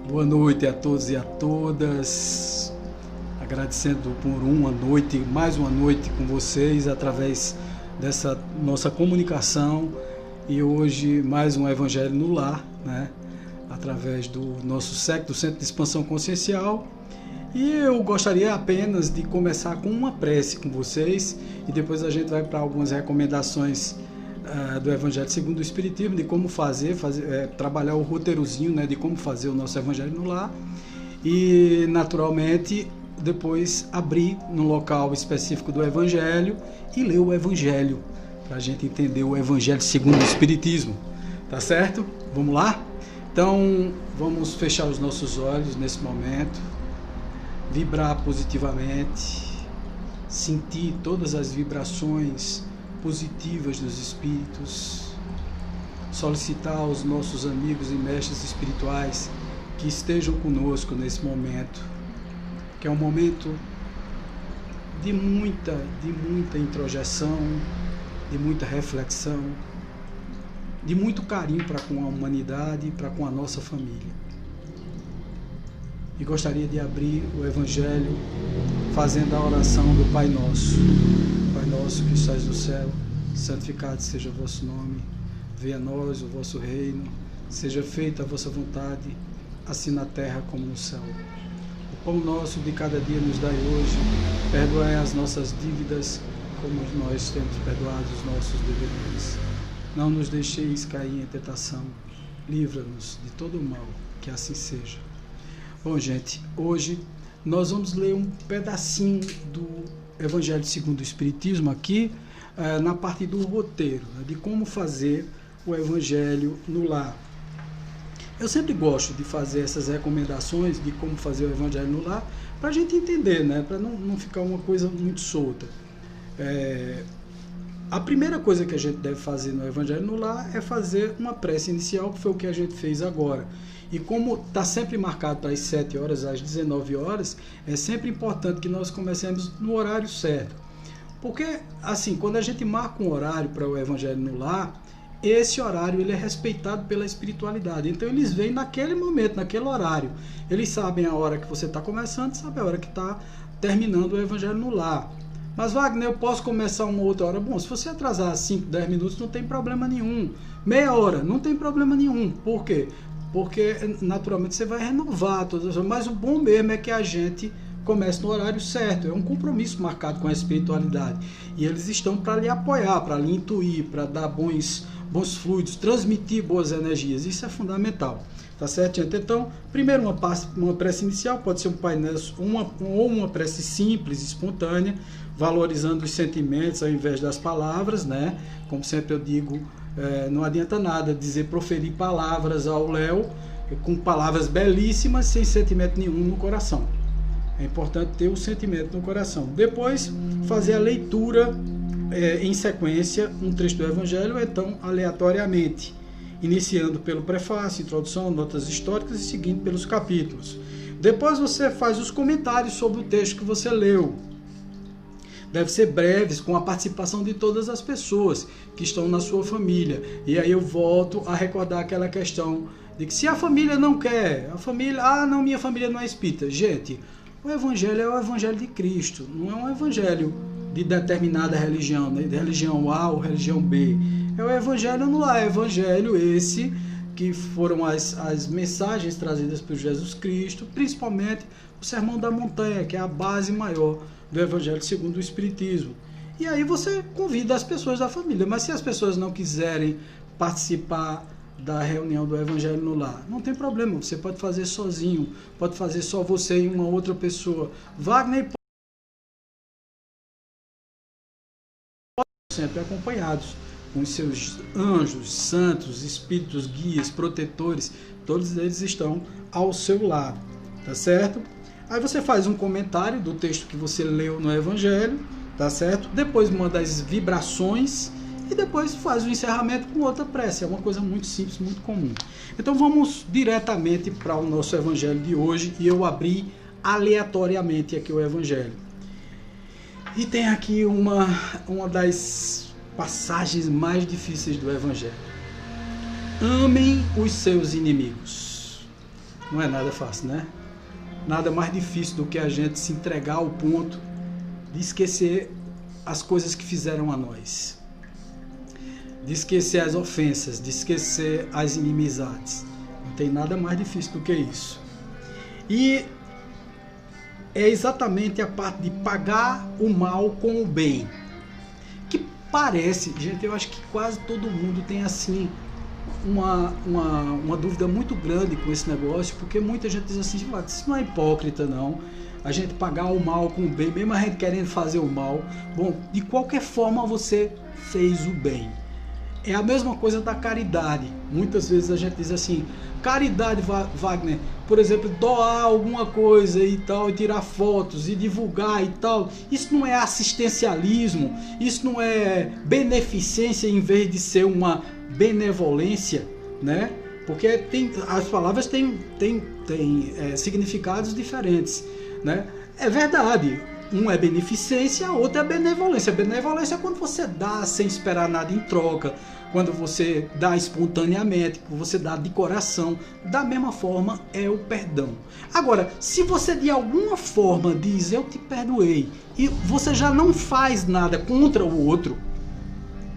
Boa noite a todos e a todas. Agradecendo por mais uma noite com vocês através dessa nossa comunicação. E hoje mais um Evangelho no Lar, né? Através do nosso SEC, do Centro de Expansão Consciencial. E eu gostaria apenas de começar com uma prece com vocês e depois a gente vai para algumas recomendações do Evangelho segundo o Espiritismo, de como trabalhar o roteirozinho, né, de como fazer o nosso Evangelho no Lar e, naturalmente, depois abrir num local específico do Evangelho e ler o Evangelho, para a gente entender o Evangelho segundo o Espiritismo, tá certo? Vamos lá? Então, vamos fechar os nossos olhos nesse momento, vibrar positivamente, sentir todas as vibrações positivas dos espíritos, solicitar aos nossos amigos e mestres espirituais que estejam conosco nesse momento, que é um momento de muita introjeção, de muita reflexão, de muito carinho para com a humanidade e para com a nossa família. E gostaria de abrir o Evangelho fazendo a oração do Pai Nosso. Pai nosso que estás no céu, santificado seja o vosso nome. Venha a nós o vosso reino. Seja feita a vossa vontade, assim na terra como no céu. O pão nosso de cada dia nos dai hoje. Perdoai as nossas dívidas, como nós temos perdoado os nossos devedores. Não nos deixeis cair em tentação. Livra-nos de todo o mal, que assim seja. Bom, gente, hoje nós vamos ler um pedacinho do Evangelho segundo o Espiritismo aqui, na parte do roteiro, né, de como fazer o Evangelho no lar. Eu sempre gosto de fazer essas recomendações de como fazer o Evangelho no lar, para a gente entender, né, para não ficar uma coisa muito solta. A primeira coisa que a gente deve fazer no Evangelho no lar é fazer uma prece inicial, que foi o que a gente fez agora. E como está sempre marcado para as 7 horas, às 19 horas, é sempre importante que nós comecemos no horário certo. Porque, assim, quando a gente marca um horário para o Evangelho no Lar, esse horário ele é respeitado pela espiritualidade. Então, eles vêm naquele momento, naquele horário. Eles sabem a hora que você está começando, sabem a hora que está terminando o Evangelho no Lar. Mas, Wagner, eu posso começar uma outra hora? Bom, se você atrasar 5, 10 minutos, não tem problema nenhum. Meia hora, não tem problema nenhum. Por quê? Porque naturalmente você vai renovar todas, mas o bom mesmo é que a gente comece no horário certo, é um compromisso marcado com a espiritualidade, e eles estão para lhe apoiar, para lhe intuir, para dar bons fluidos, transmitir boas energias, isso é fundamental, tá certo, gente? Então, primeiro uma prece inicial, pode ser um Pai Nosso, ou uma prece simples, espontânea, valorizando os sentimentos ao invés das palavras, né? Como sempre eu digo, não adianta nada proferir palavras ao Léo com palavras belíssimas sem sentimento nenhum no coração. É importante ter o sentimento no coração. Depois, fazer a leitura em sequência, um trecho do Evangelho, então aleatoriamente, iniciando pelo prefácio, introdução, notas históricas e seguindo pelos capítulos. Depois você faz os comentários sobre o texto que você leu. Deve ser breves, com a participação de todas as pessoas que estão na sua família. E aí eu volto a recordar aquela questão de que se a família não quer, não, minha família não é espírita. Gente, o Evangelho é o Evangelho de Cristo, não é um Evangelho de determinada religião, né? De religião A ou religião B. É o Evangelho no lar, é o Evangelho esse que foram as mensagens trazidas por Jesus Cristo, principalmente o Sermão da Montanha, que é a base maior do Evangelho segundo o Espiritismo. E aí você convida as pessoas da família, mas se as pessoas não quiserem participar da reunião do Evangelho no Lar, não tem problema, você pode fazer sozinho, pode fazer só você e uma outra pessoa. Wagner pode sempre acompanhados com os seus anjos, santos, espíritos, guias, protetores, todos eles estão ao seu lado, tá certo? Aí você faz um comentário do texto que você leu no Evangelho, tá certo? Depois manda as vibrações e depois faz o encerramento com outra prece. É uma coisa muito simples, muito comum. Então vamos diretamente para o nosso Evangelho de hoje, e eu abri aleatoriamente aqui o Evangelho. E tem aqui uma das passagens mais difíceis do Evangelho. Amem os seus inimigos. Não é nada fácil, né? Nada mais difícil do que a gente se entregar ao ponto de esquecer as coisas que fizeram a nós, de esquecer as ofensas, de esquecer as inimizades. Não tem nada mais difícil do que isso. E é exatamente a parte de pagar o mal com o bem. Que parece, gente, eu acho que quase todo mundo tem assim uma dúvida muito grande com esse negócio, porque muita gente diz assim, isso não é hipócrita não, a gente pagar o mal com o bem, mesmo a gente querendo fazer o mal. Bom, de qualquer forma você fez o bem. É a mesma coisa da caridade. Muitas vezes a gente diz assim, caridade, Wagner, por exemplo, doar alguma coisa e tal, e tirar fotos e divulgar e tal, isso não é assistencialismo, isso não é beneficência em vez de ser uma benevolência, né? Porque as palavras têm significados diferentes, né? É verdade, um é beneficência, a outra é benevolência. Benevolência é quando você dá sem esperar nada em troca, quando você dá espontaneamente, quando você dá de coração. Da mesma forma é o perdão. Agora, se você de alguma forma diz eu te perdoei e você já não faz nada contra o outro,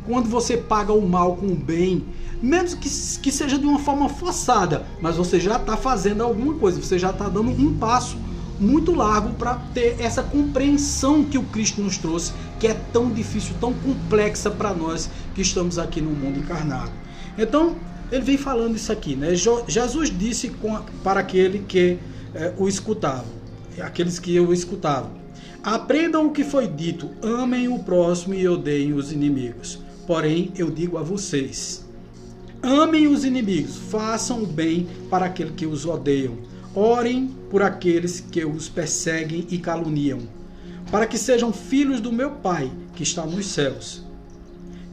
quando você paga o mal com o bem, mesmo que seja de uma forma forçada, mas você já está fazendo alguma coisa, você já está dando um passo muito largo para ter essa compreensão que o Cristo nos trouxe, que é tão difícil, tão complexa para nós que estamos aqui no mundo encarnado. Então, ele vem falando isso aqui, né? Jesus disse para aquele que o escutavam, aqueles que o escutavam: aprendam o que foi dito, amem o próximo e odeiem os inimigos. Porém, eu digo a vocês, amem os inimigos, façam o bem para aqueles que os odeiam, orem por aqueles que os perseguem e caluniam, para que sejam filhos do meu Pai, que está nos céus,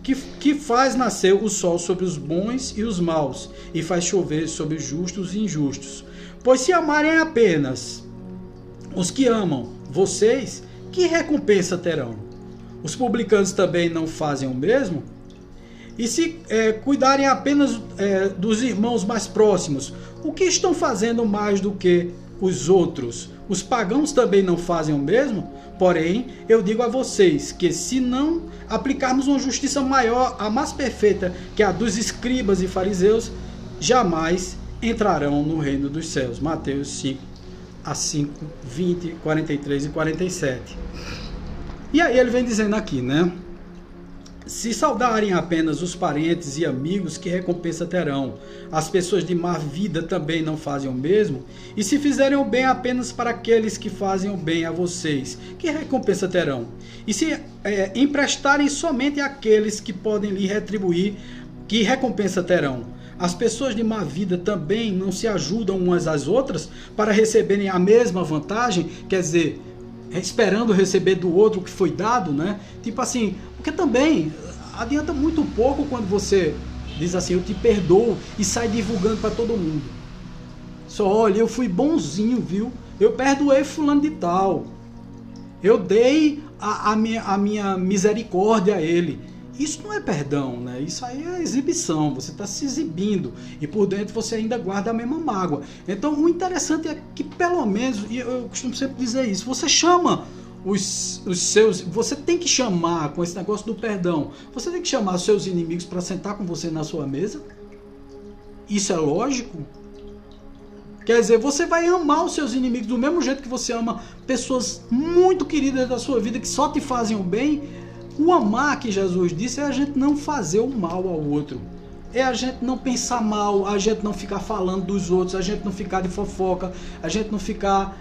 que faz nascer o sol sobre os bons e os maus, e faz chover sobre os justos e injustos. Pois se amarem apenas os que amam vocês, que recompensa terão? Os publicanos também não fazem o mesmo? E se cuidarem apenas dos irmãos mais próximos, o que estão fazendo mais do que os outros? Os pagãos também não fazem o mesmo? Porém, eu digo a vocês que se não aplicarmos uma justiça maior, a mais perfeita que a dos escribas e fariseus, jamais entrarão no reino dos céus. Mateus 5, 20, 43 e 47. E aí ele vem dizendo aqui, né? Se saudarem apenas os parentes e amigos, que recompensa terão? As pessoas de má vida também não fazem o mesmo? E se fizerem o bem apenas para aqueles que fazem o bem a vocês, que recompensa terão? E se emprestarem somente àqueles que podem lhe retribuir, que recompensa terão? As pessoas de má vida também não se ajudam umas às outras para receberem a mesma vantagem? Quer dizer, esperando receber do outro o que foi dado, né? Tipo assim, porque também adianta muito pouco quando você diz assim, eu te perdoo, e sai divulgando para todo mundo. Só, olha, eu fui bonzinho, viu? Eu perdoei fulano de tal. Eu dei a minha misericórdia a ele. Isso não é perdão, né? Isso aí é exibição, você está se exibindo e por dentro você ainda guarda a mesma mágoa. Então o interessante é que pelo menos, e eu costumo sempre dizer isso, você chama os seus, você tem que chamar com esse negócio do perdão, você tem que chamar os seus inimigos para sentar com você na sua mesa. Isso é lógico? Quer dizer, você vai amar os seus inimigos do mesmo jeito que você ama pessoas muito queridas da sua vida que só te fazem o bem. O amar que Jesus disse é a gente não fazer o mal ao outro. É a gente não pensar mal, a gente não ficar falando dos outros, a gente não ficar de fofoca, a gente não ficar,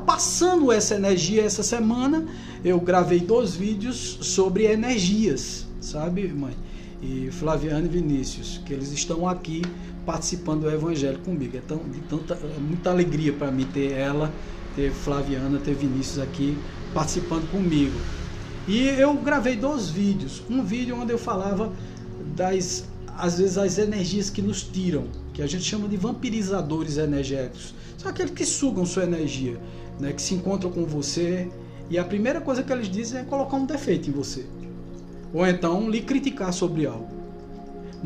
passando essa energia. Essa semana eu gravei 2 vídeos sobre energias, sabe, mãe? E Flaviana e Vinícius, que eles estão aqui participando do Evangelho comigo. É muita alegria para mim ter ela, ter Flaviana, ter Vinícius aqui participando comigo. E eu gravei 2 vídeos. Um vídeo onde eu falava às vezes, as energias que nos tiram, que a gente chama de vampirizadores energéticos. São aqueles que sugam sua energia, né, que se encontram com você e a primeira coisa que eles dizem é colocar um defeito em você. Ou então lhe criticar sobre algo.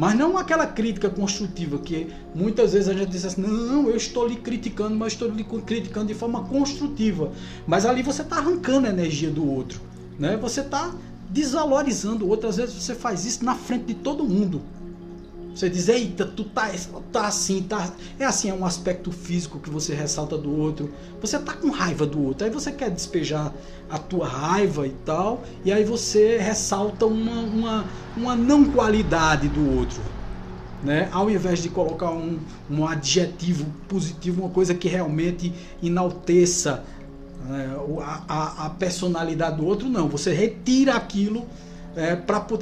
Mas não aquela crítica construtiva, que muitas vezes a gente diz assim, não, eu estou lhe criticando, mas estou lhe criticando de forma construtiva. Mas ali você está arrancando a energia do outro, né? Você está desvalorizando o outro. Às vezes você faz isso na frente de todo mundo. Você diz, eita, tu tá assim, tá... É assim, é um aspecto físico que você ressalta do outro. Você tá com raiva do outro, aí você quer despejar a tua raiva e tal, e aí você ressalta uma não qualidade do outro, né? Ao invés de colocar um adjetivo positivo, uma coisa que realmente enalteça a personalidade do outro, não. Você retira aquilo.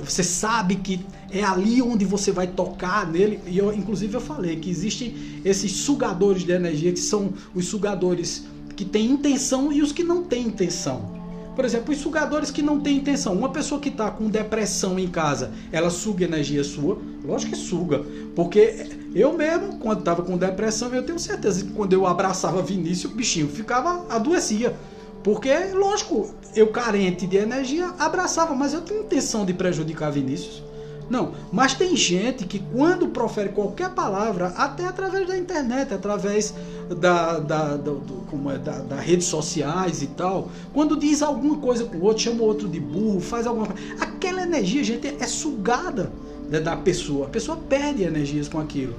Você sabe que é ali onde você vai tocar nele. E inclusive eu falei que existem esses sugadores de energia, que são os sugadores que têm intenção e os que não têm intenção. Por exemplo, os sugadores que não têm intenção. Uma pessoa que está com depressão em casa, ela suga energia sua? Lógico que suga, porque eu mesmo, quando estava com depressão, eu tenho certeza que quando eu abraçava Vinícius, o bichinho adoecia. Porque, lógico, eu carente de energia, abraçava, mas eu tenho intenção de prejudicar Vinícius. Não, mas tem gente que quando profere qualquer palavra, até através da internet, através das redes sociais e tal, quando diz alguma coisa com o outro, chama o outro de burro, faz alguma coisa, aquela energia, gente, é sugada da pessoa. A pessoa perde energias com aquilo.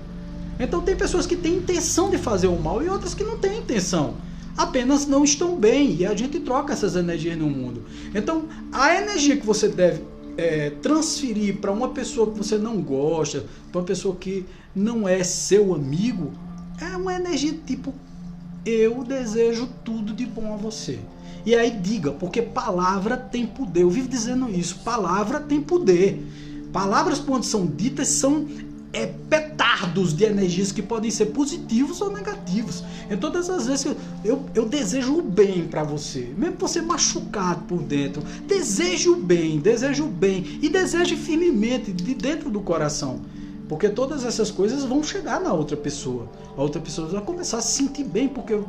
Então tem pessoas que têm intenção de fazer o mal e outras que não têm intenção. Apenas não estão bem, e a gente troca essas energias no mundo. Então, a energia que você deve transferir para uma pessoa que você não gosta, para uma pessoa que não é seu amigo, é uma energia tipo, eu desejo tudo de bom a você. E aí diga, porque palavra tem poder. Eu vivo dizendo isso, palavra tem poder. Palavras, quando são ditas, são petardos de energias que podem ser positivos ou negativos. Então, todas as vezes que eu desejo o bem para você, mesmo você machucado por dentro, deseje o bem e deseje firmemente de dentro do coração, porque todas essas coisas vão chegar na outra pessoa. A outra pessoa vai começar a se sentir bem, porque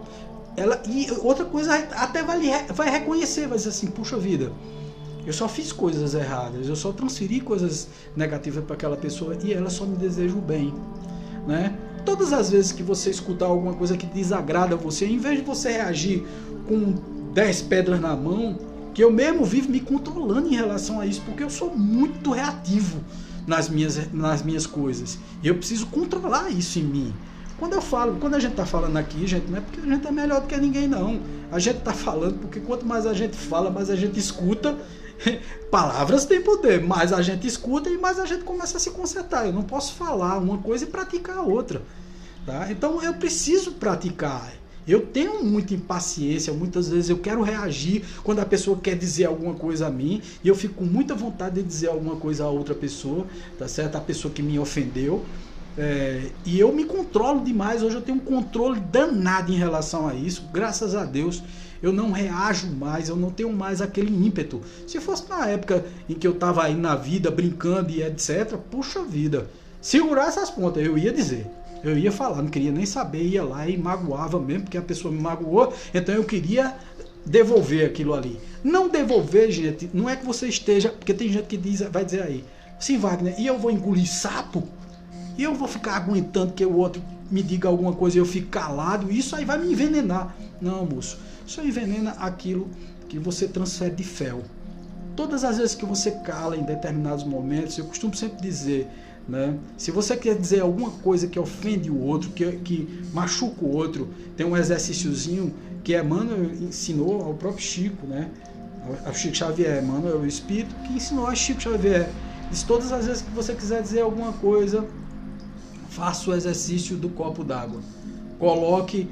ela, e outra coisa, até vai reconhecer, vai dizer assim, puxa vida, eu só fiz coisas erradas, eu só transferi coisas negativas para aquela pessoa e ela só me deseja o bem, né? Todas as vezes que você escutar alguma coisa que desagrada você, em vez de você reagir com 10 pedras na mão, que eu mesmo vivo me controlando em relação a isso, porque eu sou muito reativo nas minhas coisas, e eu preciso controlar isso em mim. Quando a gente está falando aqui, gente, não é porque a gente é melhor do que ninguém, não. A gente está falando porque quanto mais a gente fala, mais a gente escuta. Palavras têm poder, mais a gente escuta e mais a gente começa a se consertar. Eu não posso falar uma coisa e praticar a outra, tá? Então eu preciso praticar. Eu tenho muita impaciência, muitas vezes eu quero reagir quando a pessoa quer dizer alguma coisa a mim, e eu fico com muita vontade de dizer alguma coisa a outra pessoa, tá certo? A pessoa que me ofendeu. E eu me controlo demais. Hoje eu tenho um controle danado em relação a isso, graças a Deus. Eu não reajo mais, eu não tenho mais aquele ímpeto. Se fosse na época em que eu estava aí na vida, brincando e etc, puxa vida, segurar essas pontas, eu ia dizer, eu ia falar, não queria nem saber, ia lá e magoava mesmo, porque a pessoa me magoou, então eu queria devolver aquilo ali. Não devolver, gente, não é que você esteja, porque tem gente que vai dizer aí, sim, Wagner, e eu vou engolir sapo? E eu vou ficar aguentando que o outro me diga alguma coisa e eu fico calado, isso aí vai me envenenar. Não, moço, isso envenena aquilo que você transfere de fel. Todas as vezes que você cala em determinados momentos, eu costumo sempre dizer, né, se você quer dizer alguma coisa que ofende o outro, que machuca o outro, tem um exercíciozinho que Emmanuel ensinou ao próprio Chico, né, ao Chico Xavier. Emmanuel é o Espírito que ensinou a Chico Xavier. Diz, todas as vezes que você quiser dizer alguma coisa, faça o exercício do copo d'água. Coloque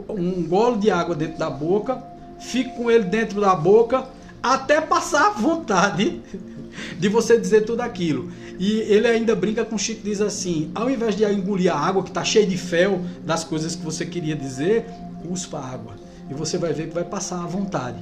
um gole de água dentro da boca, fique com ele dentro da boca, até passar a vontade de você dizer tudo aquilo. E ele ainda brinca com o Chico, diz assim, ao invés de engolir a água, que está cheia de fel das coisas que você queria dizer, uspa a água. E você vai ver que vai passar a vontade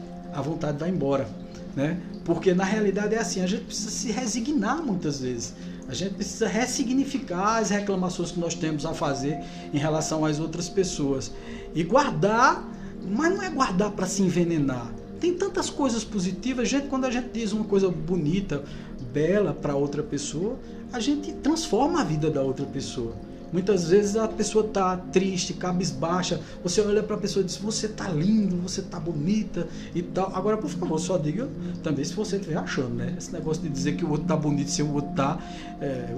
vai embora, né? Porque na realidade é assim, a gente precisa se resignar muitas vezes. A gente precisa ressignificar as reclamações que nós temos a fazer em relação às outras pessoas. E guardar, mas não é guardar para se envenenar. Tem tantas coisas positivas, gente, quando a gente diz uma coisa bonita, bela para outra pessoa, a gente transforma a vida da outra pessoa. Muitas vezes a pessoa está triste, cabisbaixa, você olha para a pessoa e diz, você está lindo, você está bonita e tal. Agora, por favor, só diga também se você estiver achando, né? Esse negócio de dizer que o outro está bonito se o outro está, é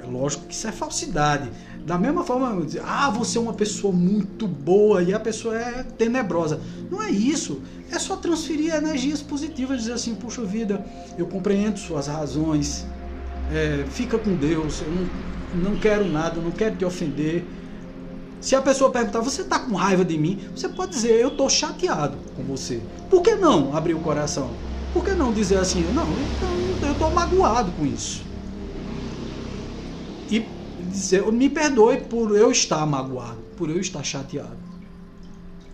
lógico que isso é falsidade. Da mesma forma, dizer, você é uma pessoa muito boa e a pessoa é tenebrosa. Não é isso. É só transferir energias positivas, dizer assim, puxa vida, eu compreendo suas razões, fica com Deus, eu não quero nada, eu não quero te ofender. Se a pessoa perguntar, você está com raiva de mim? Você pode dizer, eu estou chateado com você. Por que não abrir o coração? Por que não dizer assim, não, eu estou magoado com isso? E dizer, me perdoe por eu estar magoado, por eu estar chateado.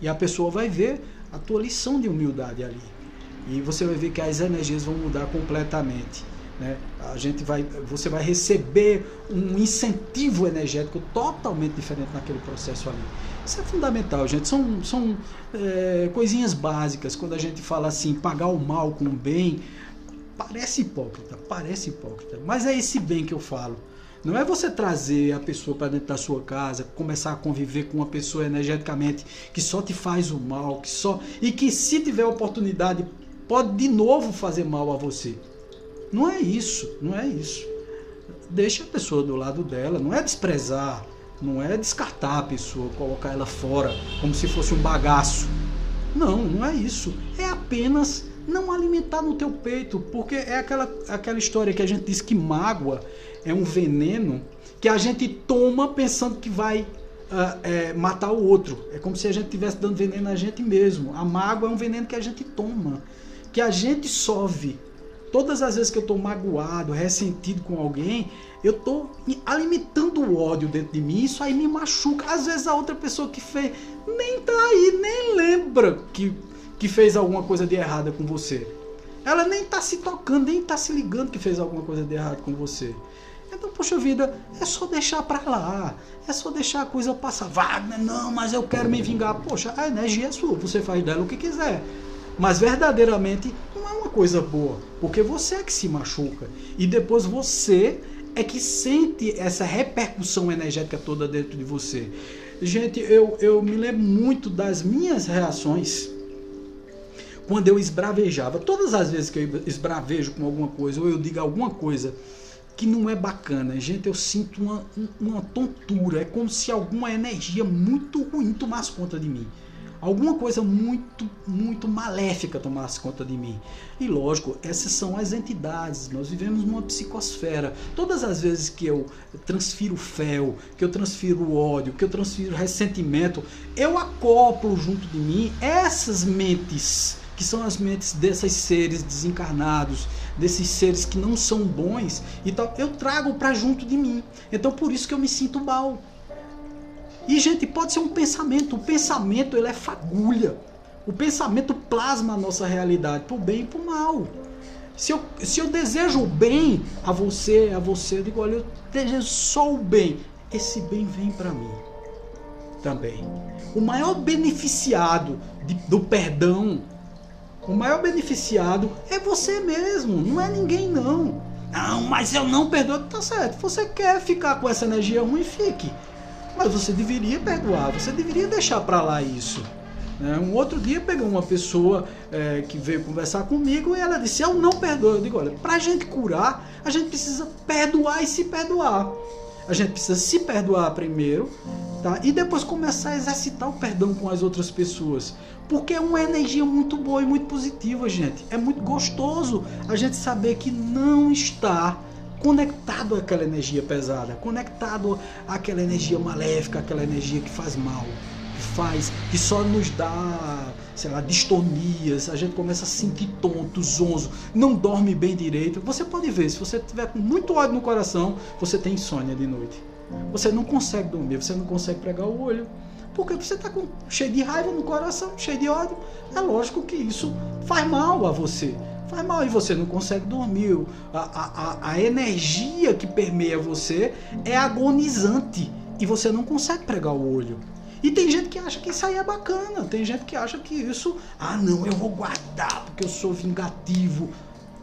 E a pessoa vai ver a tua lição de humildade ali. E você vai ver que as energias vão mudar completamente. Né? Você vai receber um incentivo energético totalmente diferente naquele processo ali. Isso é fundamental, gente. São coisinhas básicas. Quando a gente fala assim, pagar o mal com o bem, parece hipócrita, mas é esse bem que eu falo. Não é você trazer a pessoa para dentro da sua casa, começar a conviver com uma pessoa energeticamente que só te faz o mal, e que se tiver oportunidade pode de novo fazer mal a você. Não é isso. Deixa a pessoa do lado dela, não é desprezar, não é descartar a pessoa, colocar ela fora como se fosse um bagaço. Não é isso. É apenas não alimentar no teu peito, porque é aquela história que a gente diz que mágoa é um veneno que a gente toma pensando que vai matar o outro. É como se a gente estivesse dando veneno a gente mesmo. A mágoa é um veneno que a gente toma, que a gente sofre. Todas as vezes que eu estou magoado, ressentido com alguém, eu estou alimentando o ódio dentro de mim, isso aí me machuca. Às vezes a outra pessoa que fez nem tá aí, nem lembra que fez alguma coisa de errada com você. Ela nem está se tocando, nem está se ligando que fez alguma coisa de errado com você. Então, poxa vida, é só deixar pra lá, é só deixar a coisa passar. Wagner, não, mas eu quero me vingar. Poxa, a energia é sua, você faz dela o que quiser. Mas verdadeiramente não é uma coisa boa, porque você é que se machuca e depois você é que sente essa repercussão energética toda dentro de você. Gente, eu me lembro muito das minhas reações quando eu esbravejava. Todas as vezes que eu esbravejo com alguma coisa ou eu digo alguma coisa que não é bacana, gente, eu sinto uma tontura. É como se alguma energia muito ruim tomasse conta de mim. Alguma coisa muito, muito maléfica tomasse conta de mim. E lógico, essas são as entidades. Nós vivemos numa psicosfera. Todas as vezes que eu transfiro fel, que eu transfiro ódio, que eu transfiro ressentimento, eu acoplo junto de mim essas mentes, que são as mentes desses seres desencarnados, desses seres que não são bons, e tal, eu trago para junto de mim. Então por isso que eu me sinto mal. E, gente, pode ser um pensamento. O pensamento, ele é fagulha. O pensamento plasma a nossa realidade, pro bem e pro mal. Se eu desejo o bem a você, eu digo, olha, eu desejo só o bem. Esse bem vem para mim também. O maior beneficiado do perdão, o maior beneficiado é você mesmo, não é ninguém não. Não, mas eu não perdoo. Tá certo, você quer ficar com essa energia ruim, fique. Mas você deveria perdoar, você deveria deixar para lá isso. Um outro dia peguei uma pessoa que veio conversar comigo e ela disse, eu não perdoo. Eu digo, olha, para a gente curar, a gente precisa perdoar e se perdoar. A gente precisa se perdoar primeiro, tá? E depois começar a exercitar o perdão com as outras pessoas. Porque é uma energia muito boa e muito positiva, gente. É muito gostoso a gente saber que não está conectado àquela energia pesada, conectado àquela energia maléfica, àquela energia que faz mal, que só nos dá, sei lá, distonias, a gente começa a sentir tonto, zonzo, não dorme bem direito. Você pode ver, se você tiver com muito ódio no coração, você tem insônia de noite. Você não consegue dormir, você não consegue pregar o olho, porque você está cheio de raiva no coração, cheio de ódio. É lógico que isso faz mal a você. Faz mal e você não consegue dormir. A energia que permeia você é agonizante e você não consegue pregar o olho. E tem gente que acha que isso aí é bacana, tem gente que acha que isso, não, eu vou guardar porque eu sou vingativo.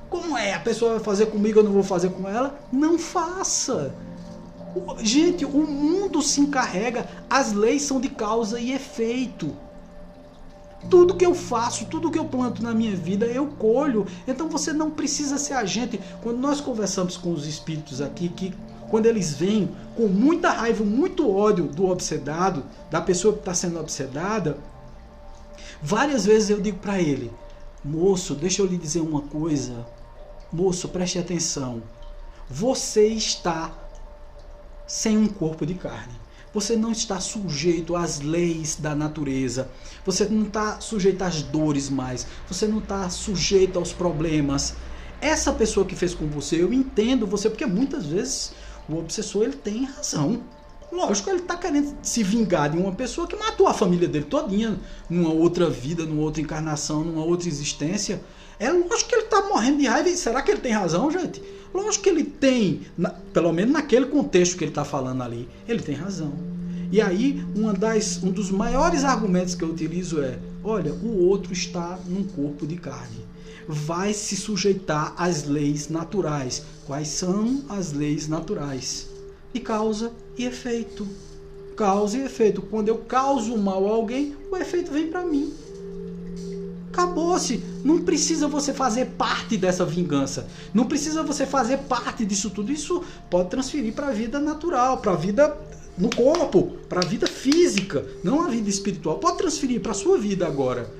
Como é? A pessoa vai fazer comigo, eu não vou fazer com ela? Não faça. Gente, o mundo se encarrega, as leis são de causa e efeito. Tudo que eu faço, tudo que eu planto na minha vida, eu colho. Então você não precisa ser agente. Quando nós conversamos com os espíritos aqui, que quando eles vêm com muita raiva, muito ódio do obsedado, da pessoa que está sendo obsedada, várias vezes eu digo para ele: moço, deixa eu lhe dizer uma coisa. Moço, preste atenção. Você está sem um corpo de carne. Você não está sujeito às leis da natureza. Você não está sujeito às dores mais. Você não está sujeito aos problemas. Essa pessoa que fez com você, eu entendo você, porque muitas vezes o obsessor ele tem razão. Lógico, ele está querendo se vingar de uma pessoa que matou a família dele todinha numa outra vida, numa outra encarnação, numa outra existência. É lógico que ele está morrendo de raiva. E será que ele tem razão, gente? Lógico que ele tem, pelo menos naquele contexto que ele está falando ali, ele tem razão. E aí, um dos maiores argumentos que eu utilizo é: olha, o outro está num corpo de carne. Vai se sujeitar às leis naturais. Quais são as leis naturais? De causa e efeito. Causa e efeito. Quando eu causo mal a alguém, o efeito vem para mim. Acabou-se. Não precisa você fazer parte dessa vingança. Não precisa você fazer parte disso tudo. Isso pode transferir para a vida natural, para a vida no corpo, para a vida física, não a vida espiritual. Pode transferir para a sua vida agora.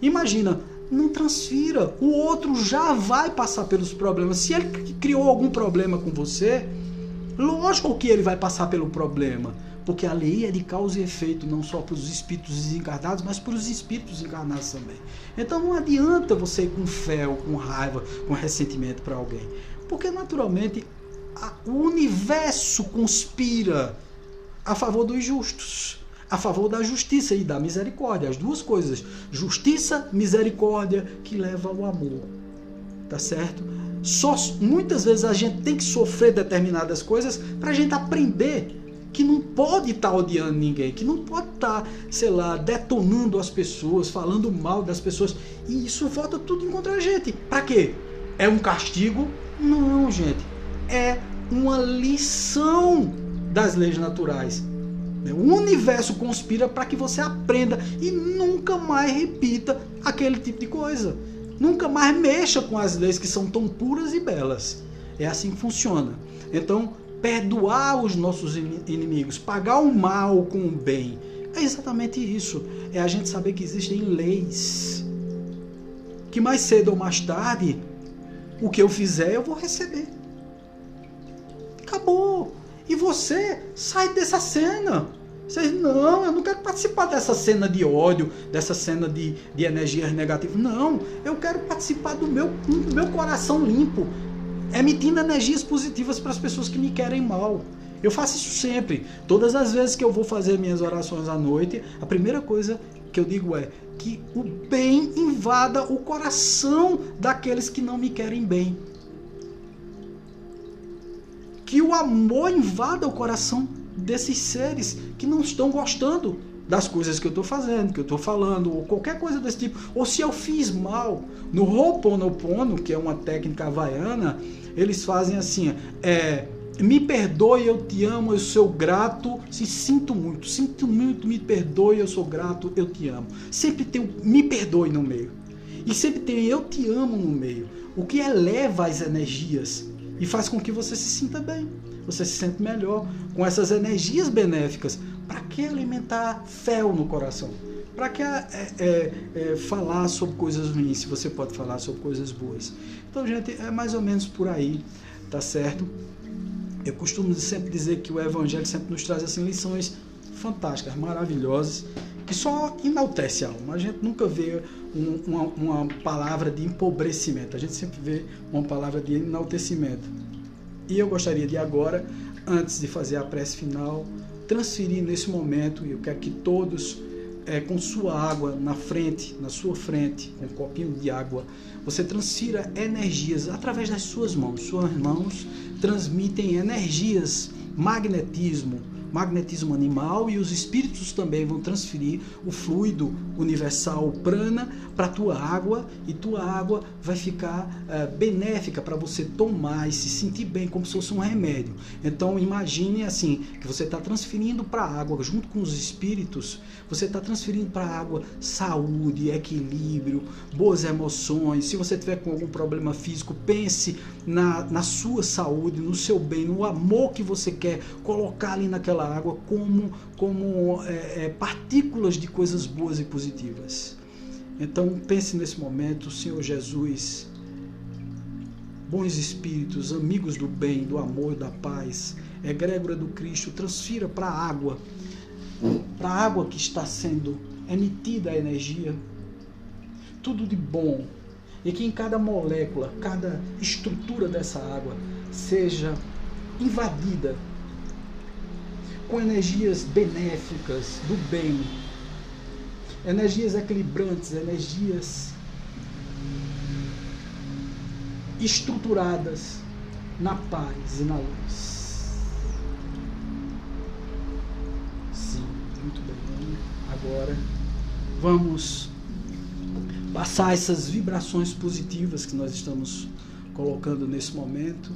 Imagina, não transfira. O outro já vai passar pelos problemas. Se ele criou algum problema com você, lógico que ele vai passar pelo problema. Porque a lei é de causa e efeito, não só para os espíritos desencarnados, mas para os espíritos encarnados também. Então não adianta você ir com fé, ou com raiva, com ressentimento para alguém. Porque naturalmente o universo conspira a favor dos justos, a favor da justiça e da misericórdia. As duas coisas, justiça, misericórdia, que leva ao amor. Tá certo? Muitas vezes a gente tem que sofrer determinadas coisas para a gente aprender que não pode estar odiando ninguém, que não pode estar, sei lá, detonando as pessoas, falando mal das pessoas. E isso volta tudo contra a gente. Para quê? É um castigo? Não, gente. É uma lição das leis naturais. O universo conspira para que você aprenda e nunca mais repita aquele tipo de coisa. Nunca mais mexa com as leis que são tão puras e belas. É assim que funciona. Então, perdoar os nossos inimigos, pagar o mal com o bem, é exatamente isso. É a gente saber que existem leis, que mais cedo ou mais tarde, o que eu fizer eu vou receber. Acabou. E você sai dessa cena. Você diz: não, eu não quero participar dessa cena de ódio, dessa cena de energias negativas. Não, eu quero participar do meu coração limpo, emitindo energias positivas para as pessoas que me querem mal. Eu faço isso sempre. Todas as vezes que eu vou fazer minhas orações à noite, a primeira coisa que eu digo é que o bem invada o coração daqueles que não me querem bem. Que o amor invada o coração desses seres que não estão gostando das coisas que eu estou fazendo, que eu estou falando, ou qualquer coisa desse tipo. Ou se eu fiz mal. No Ho'oponopono, que é uma técnica havaiana, eles fazem assim: me perdoe, eu te amo, eu sou grato, sinto muito, me perdoe, eu sou grato, eu te amo. Sempre tem o me perdoe no meio. E sempre tem eu te amo no meio. O que eleva as energias e faz com que você se sinta bem. Você se sente melhor com essas energias benéficas. Para que alimentar fel no coração? Para que falar sobre coisas ruins, se você pode falar sobre coisas boas? Então, gente, é mais ou menos por aí, tá certo? Eu costumo sempre dizer que o Evangelho sempre nos traz assim, lições fantásticas, maravilhosas, que só enaltece a alma. A gente nunca vê uma palavra de empobrecimento, a gente sempre vê uma palavra de enaltecimento. E eu gostaria de agora, antes de fazer a prece final, transferir nesse momento, e eu quero que todos, com sua água na sua frente, com um copinho de água, você transfira energias através das suas mãos. Suas mãos transmitem energias, magnetismo, magnetismo animal, e os espíritos também vão transferir o fluido universal, o prana, para a tua água, e tua água vai ficar benéfica para você tomar e se sentir bem, como se fosse um remédio. Então imagine assim, que você está transferindo para a água, junto com os espíritos, você está transferindo para a água saúde, equilíbrio, boas emoções. Se você tiver com algum problema físico, pense na sua saúde, no seu bem, no amor que você quer colocar ali naquela água como partículas de coisas boas e positivas. Então pense nesse momento, Senhor Jesus, bons espíritos, amigos do bem, do amor e da paz, egrégora do Cristo, transfira para a água que está sendo emitida a energia, tudo de bom, e que em cada molécula, cada estrutura dessa água seja invadida com energias benéficas do bem, energias equilibrantes, energias estruturadas na paz e na luz. Sim, muito bem. Agora vamos passar essas vibrações positivas que nós estamos colocando nesse momento.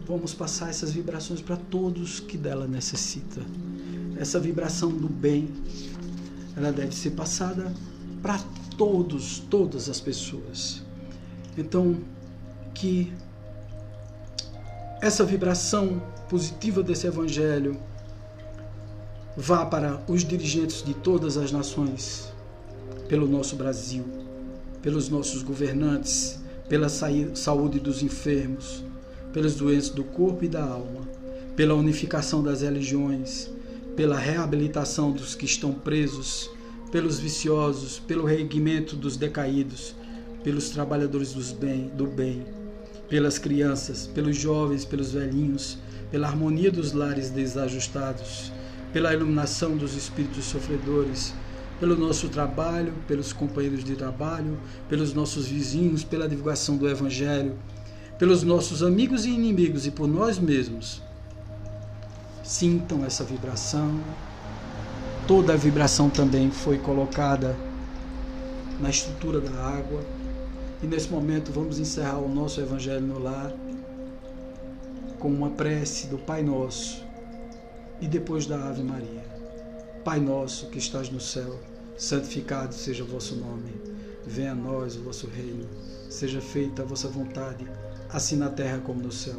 Vamos passar essas vibrações para todos que dela necessita. Essa vibração do bem, ela deve ser passada para todas as pessoas. Então, que essa vibração positiva desse evangelho vá para os dirigentes de todas as nações, pelo nosso Brasil, pelos nossos governantes, pela saúde dos enfermos, pelos doentes do corpo e da alma, pela unificação das religiões, pela reabilitação dos que estão presos, pelos viciosos, pelo reerguimento dos decaídos, pelos trabalhadores do bem, pelas crianças, pelos jovens, pelos velhinhos, pela harmonia dos lares desajustados, pela iluminação dos espíritos sofredores, pelo nosso trabalho, pelos companheiros de trabalho, pelos nossos vizinhos, pela divulgação do Evangelho, pelos nossos amigos e inimigos e por nós mesmos. Sintam essa vibração. Toda a vibração também foi colocada na estrutura da água. E nesse momento vamos encerrar o nosso Evangelho no Lar com uma prece do Pai Nosso e depois da Ave Maria. Pai nosso que estás no céu, santificado seja o vosso nome. Venha a nós o vosso reino. Seja feita a vossa vontade, assim na terra como no céu.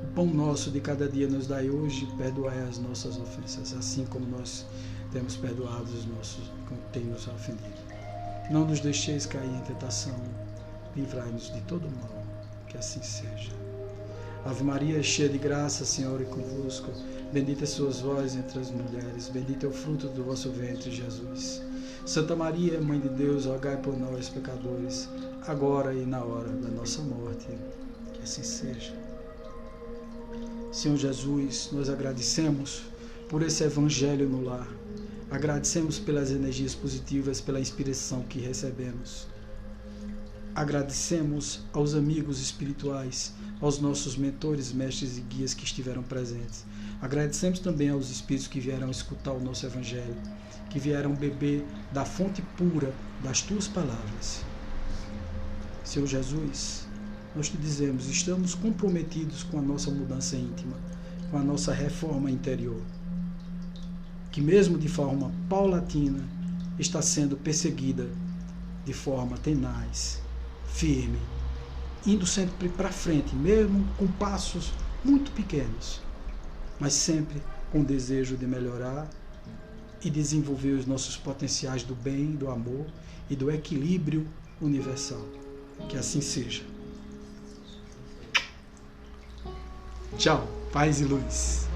O pão nosso de cada dia nos dai hoje, perdoai as nossas ofensas, assim como nós temos perdoado os nossos que têm nos ofendido. Não nos deixeis cair em tentação, livrai-nos de todo mal, que assim seja. Ave Maria, cheia de graça, Senhor é convosco. Bendita sois vós entre as mulheres, bendito é o fruto do vosso ventre, Jesus. Santa Maria, Mãe de Deus, rogai por nós, pecadores, agora e na hora da nossa morte. Que assim seja. Senhor Jesus, nós agradecemos por esse Evangelho no lar. Agradecemos pelas energias positivas, pela inspiração que recebemos. Agradecemos aos amigos espirituais, aos nossos mentores, mestres e guias que estiveram presentes. Agradecemos também aos espíritos que vieram escutar o nosso Evangelho, que vieram beber da fonte pura das tuas palavras. Senhor Jesus, nós te dizemos, estamos comprometidos com a nossa mudança íntima, com a nossa reforma interior, que mesmo de forma paulatina está sendo perseguida de forma tenaz, firme, indo sempre para frente, mesmo com passos muito pequenos, mas sempre com o desejo de melhorar e desenvolver os nossos potenciais do bem, do amor e do equilíbrio universal. Que assim seja. Tchau, paz e luz.